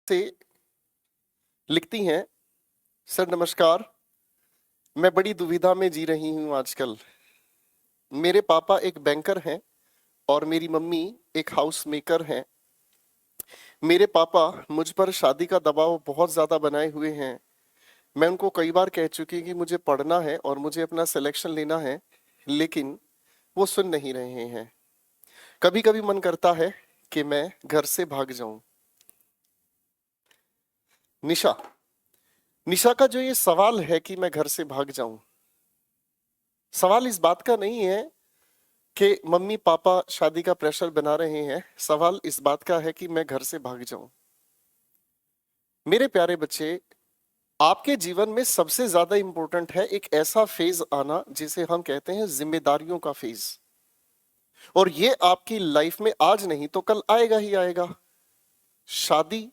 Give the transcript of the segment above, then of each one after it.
से लिखती हैं, सर नमस्कार, मैं बड़ी दुविधा में जी रही हूँ आजकल। मेरे पापा एक बैंकर हैं और मेरी मम्मी एक हाउस मेकर हैं। मेरे पापा मुझ पर शादी का दबाव बहुत ज़्यादा बनाए हुए हैं। मैं उनको कई बार कह चुकी कि मुझे पढ़ना है और मुझे अपना सिलेक्शन लेना है, लेकिन वो सुन नहीं रहे हैं। कभी कभी मन करता है कि मैं घर से भाग जाऊं। निशा, निशा का जो ये सवाल है कि मैं घर से भाग जाऊं, सवाल इस बात का नहीं है कि मम्मी पापा शादी का प्रेशर बना रहे हैं। सवाल इस बात का है कि मैं घर से भाग जाऊं। मेरे प्यारे बच्चे, आपके जीवन में सबसे ज्यादा इंपॉर्टेंट है एक ऐसा फेज आना जिसे हम कहते हैं जिम्मेदारियों का फेज। और ये आपकी लाइफ में आज नहीं तो कल आएगा ही आएगा। शादी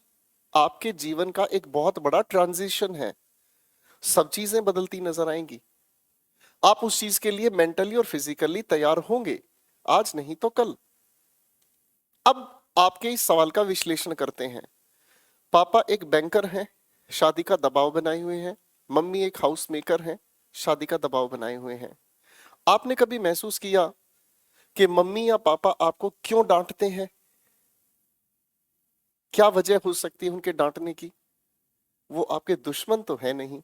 आपके जीवन का एक बहुत बड़ा ट्रांजिशन है। सब चीजें बदलती नजर आएंगी। आप उस चीज के लिए मेंटली और फिजिकली तैयार होंगे, आज नहीं तो कल। अब आपके इस सवाल का विश्लेषण करते हैं। पापा एक बैंकर हैं, शादी का दबाव बनाए हुए हैं। मम्मी एक हाउस मेकर हैं, शादी का दबाव बनाए हुए हैं। आपने कभी महसूस किया कि मम्मी या पापा आपको क्यों डांटते हैं? क्या वजह हो सकती है उनके डांटने की? वो आपके दुश्मन तो है नहीं।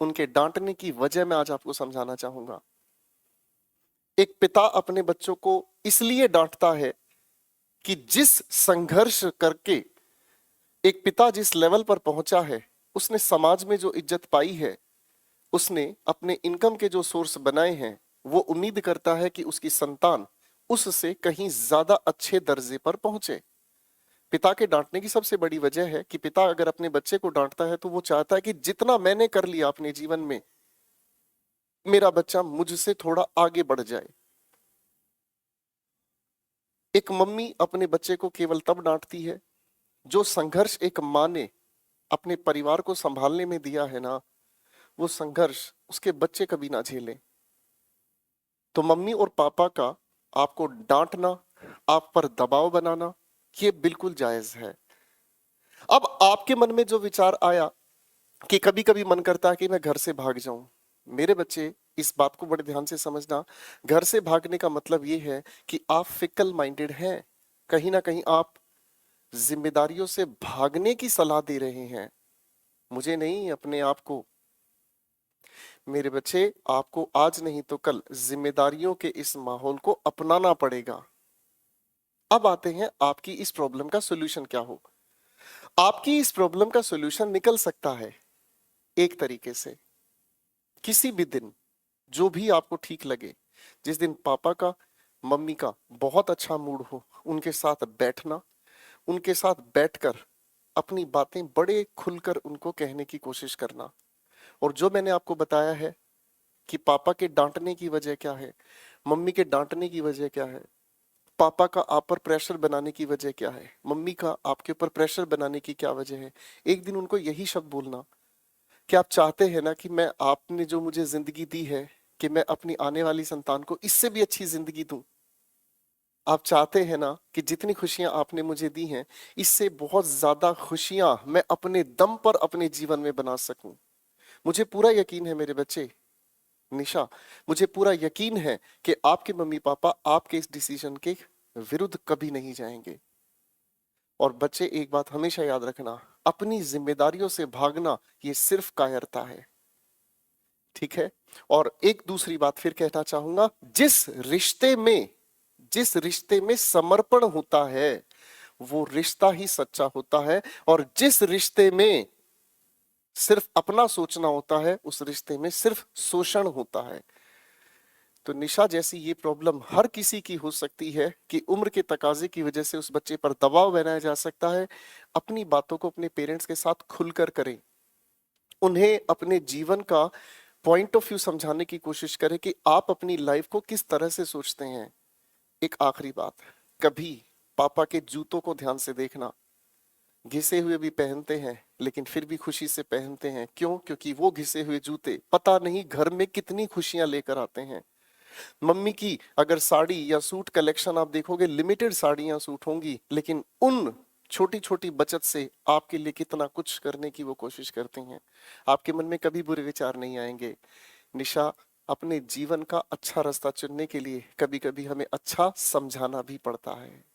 उनके डांटने की वजह मैं आज आपको समझाना चाहूंगा। एक पिता अपने बच्चों को इसलिए डांटता है कि जिस संघर्ष करके एक पिता जिस लेवल पर पहुंचा है, उसने समाज में जो इज्जत पाई है, उसने अपने इनकम के जो सोर्स बनाए हैं, वो उम्मीद करता है कि उसकी संतान उससे कहीं ज्यादा अच्छे दर्जे पर पहुंचे। पिता के डांटने की सबसे बड़ी वजह है कि पिता अगर अपने बच्चे को डांटता है तो वो चाहता है कि जितना मैंने कर लिया अपने जीवन में, मेरा बच्चा मुझसे थोड़ा आगे बढ़ जाए। एक मम्मी अपने बच्चे को केवल तब डांटती है जो संघर्ष एक माँ ने अपने परिवार को संभालने में दिया है ना, वो संघर्ष उसके बच्चे कभी ना झेले। तो मम्मी और पापा का आपको डांटना, आप पर दबाव बनाना, ये बिल्कुल जायज है। अब आपके मन में जो विचार आया कि कभी कभी मन करता है कि मैं घर से भाग जाऊं, मेरे बच्चे इस बात को बड़े ध्यान से समझना। घर से भागने का मतलब ये है कि आप फिकल माइंडेड हैं। कहीं ना कहीं आप जिम्मेदारियों से भागने की सलाह दे रहे हैं, मुझे नहीं, अपने आप को। मेरे बच्चे, आपको आज नहीं तो कल जिम्मेदारियों के इस माहौल को अपनाना पड़ेगा। अब आते हैं आपकी इस प्रॉब्लम का सॉल्यूशन क्या हो। आपकी इस प्रॉब्लम का सॉल्यूशन निकल सकता है एक तरीके से। किसी भी दिन जो भी आपको ठीक लगे, जिस दिन पापा का मम्मी का बहुत अच्छा मूड हो, उनके साथ बैठना, उनके साथ बैठकर अपनी बातें बड़े खुलकर उनको कहने की कोशिश करना। और जो मैंने आपको बताया है कि पापा के डांटने की वजह क्या है, मम्मी के डांटने की वजह क्या है, पापा का आप पर प्रेशर बनाने की वजह क्या है, मम्मी का आपके ऊपर प्रेशर बनाने की क्या वजह है, एक दिन उनको यही शब्द बोलना कि आप चाहते हैं ना कि मैं, आपने जो मुझे जिंदगी दी है, कि मैं अपनी आने वाली संतान को इससे भी अच्छी जिंदगी दूं। आप चाहते हैं ना कि जितनी खुशियां आपने मुझे दी हैं, इससे बहुत ज्यादा खुशियां मैं अपने दम पर अपने जीवन में बना सकूं। मुझे पूरा यकीन है मेरे बच्चे, निशा, मुझे पूरा यकीन है कि आपके मम्मी पापा आपके इस डिसीजन के विरुद्ध कभी नहीं जाएंगे। और बच्चे, एक बात हमेशा याद रखना, अपनी जिम्मेदारियों से भागना ये सिर्फ कायरता है, ठीक है? और एक दूसरी बात फिर कहना चाहूंगा, जिस रिश्ते में समर्पण होता है वो रिश्ता ही सच्चा होता है। और जिस रिश्ते में सिर्फ अपना सोचना होता है, उस रिश्ते में सिर्फ शोषण होता है। तो निशा, जैसी ये प्रॉब्लम हर किसी की हो सकती है कि उम्र के तकाजे की वजह से उस बच्चे पर दबाव बनाया जा सकता है। अपनी बातों को अपने पेरेंट्स के साथ खुलकर करें, उन्हें अपने जीवन का पॉइंट ऑफ व्यू समझाने की कोशिश करें कि आप अपनी लाइफ को किस तरह से सोचते हैं। एक आखिरी बात, कभी पापा के जूतों को ध्यान से देखना। घिसे हुए भी पहनते हैं लेकिन फिर भी खुशी से पहनते हैं। क्यों? क्योंकि वो घिसे हुए जूते पता नहीं घर में कितनी खुशियां लेकर आते हैं। मम्मी की अगर साड़ी या सूट कलेक्शन आप देखोगे, लिमिटेड साड़ियां सूट होंगी, लेकिन उन छोटी छोटी बचत से आपके लिए कितना कुछ करने की वो कोशिश करती हैं। आपके मन में कभी बुरे विचार नहीं आएंगे। निशा, अपने जीवन का अच्छा रास्ता चुनने के लिए कभी कभी हमें अच्छा समझाना भी पड़ता है।